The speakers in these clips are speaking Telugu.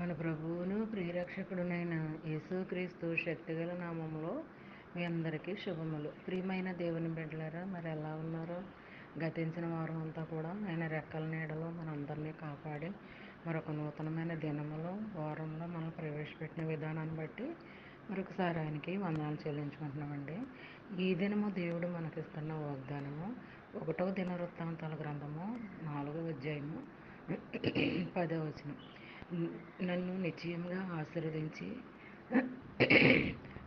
మన ప్రభువును ప్రియరక్షకుడునైన యేసుక్రీస్తు శక్తిగల నామములో మీ అందరికీ శుభములు. ప్రియమైన దేవుని బిడ్డలారా, మరి ఎలా ఉన్నారో? గతించిన వారం అంతా కూడా ఆయన రెక్కల నీడలో మనందరినీ కాపాడి మరొక నూతనమైన దినములో వారంలో మనం ప్రవేశపెట్టిన విధానాన్ని బట్టి మరొకసారి ఆయనకి వందనాలు చెల్లించుకుంటున్నామండి. ఈ దినము దేవుడు మనకిస్తున్న వాగ్దానము 1వ దినవృత్తాంతాల గ్రంథము 4వ అధ్యాయము 10వ వచనం. నన్ను నిశ్చయంగా ఆశీర్వదించి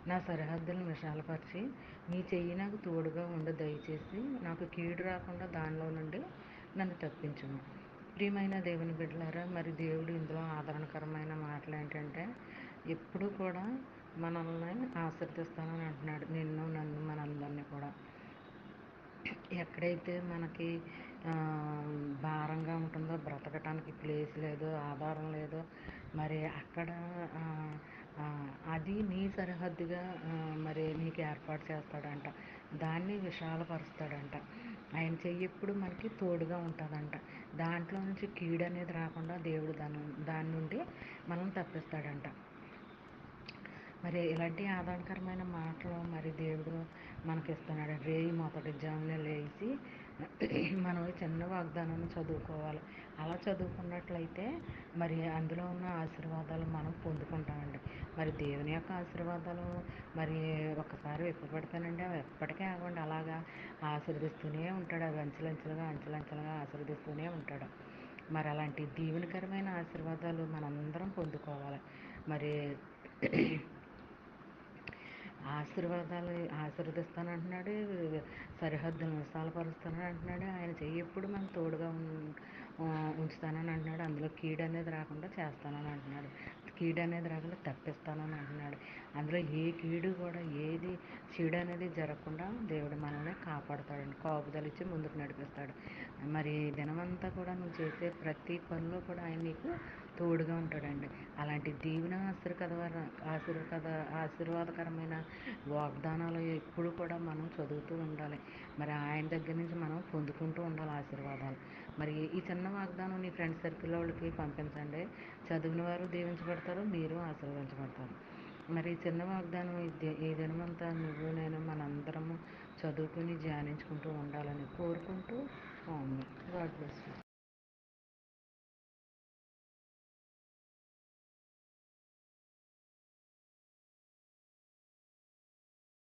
నా సరిహద్దులను విశాలపరిచి నీ చెయ్యి నాకు తోడుగా ఉండి దయచేసి నాకు కీడు రాకుండా దానిలో నుండి నన్ను తప్పించుము. ప్రియమైన దేవుని బిడ్డలారా, మరి దేవుడు ఇందులో ఆదరణకరమైన మాటలు ఏంటంటే, ఎప్పుడూ కూడా మనల్ని ఆశీర్దిస్తానని అంటున్నాడు. నిన్ను, నన్ను, మనందరినీ కూడా. ఎక్కడైతే మనకి భారంగా ఉంటుందో, బ్రతకటానికి ప్లేస్ లేదు, ఆధారం లేదు, మరి అక్కడ అది నీ సరిహద్దుగా మరి నీకు ఏర్పాటు చేస్తాడంట. దాన్ని విశాలపరుస్తాడంట. ఆయన చెయ్యి ఎప్పుడు మనకి తోడుగా ఉంటుందంట. దాంట్లో నుంచి కీడు అనేది రాకుండా దేవుడు దాని నుండి మనం తప్పిస్తాడంట. మరి ఇలాంటి ఆధారకరమైన మాటలు మరి దేవుడు మనకిస్తున్నాడు. రేయి మొదటి జామునే లేచి మనం చిన్న వాగ్దానాన్ని చదువుకోవాలి. అలా చదువుకున్నట్లయితే మరి అందులో ఉన్న ఆశీర్వాదాలు మనం పొందుకుంటామండి. మరి దేవుని యొక్క ఆశీర్వాదాలు మరి ఒకసారి విప్పబడితేనండి అవి ఎప్పటికీ ఆగండి. అలాగా ఆశీర్దిస్తూనే ఉంటాడు. అవి అంచెలంచెలుగా ఆశీర్దిస్తూనే ఉంటాడు. మరి అలాంటి దీవెనకరమైన ఆశీర్వాదాలు మనందరం పొందుకోవాలి. మరి ఆశీర్వదిస్తానంటున్నాడు, సరిహద్దులను విశాలపరుస్తానని అంటున్నాడు. ఆయన చెయ్యి ఎప్పుడు మనకు తోడుగా ఉంచుతానని అంటున్నాడు. అందులో కీడు అనేది రాకుండా చేస్తానని అంటున్నాడు. కీడు అనేది రాకుండా తప్పిస్తానని అంటున్నాడు. అందులో ఏ కీడు కూడా, ఏది చెడు అనేది జరగకుండా దేవుడు మనల్ని కాపాడుతాడండి. కాపుదలిచ్చి ముందుకు నడిపిస్తాడు. మరి దినమంతా కూడా నువ్వు చేసే ప్రతి పనిలో కూడా ఆయన నీకు తోడుగా ఉంటాడండి. అలాంటి దీవెన ఆశీర్వాదకరమైన వాగ్దానాలు ఎప్పుడు కూడా మనం చదువుతూ ఉండాలి. మరి ఆయన దగ్గర నుంచి మనం పొందుకుంటూ ఉండాలి ఆశీర్వాదాలు. మరి ఈ చిన్న వాగ్దానం నీ ఫ్రెండ్స్ సర్కిల్ వాళ్ళకి పంపించండి. చదివిన వారు దీవించబడతారు, మీరు ఆశీర్వదించబడతారు. మరి చిన్న వాగ్దానం ఈ దినమంతా నువ్వు నేను మనందరము చదువుకుని ధ్యానించుకుంటూ ఉండాలని కోరుకుంటూ గాడ్ బ్లెస్ యూ.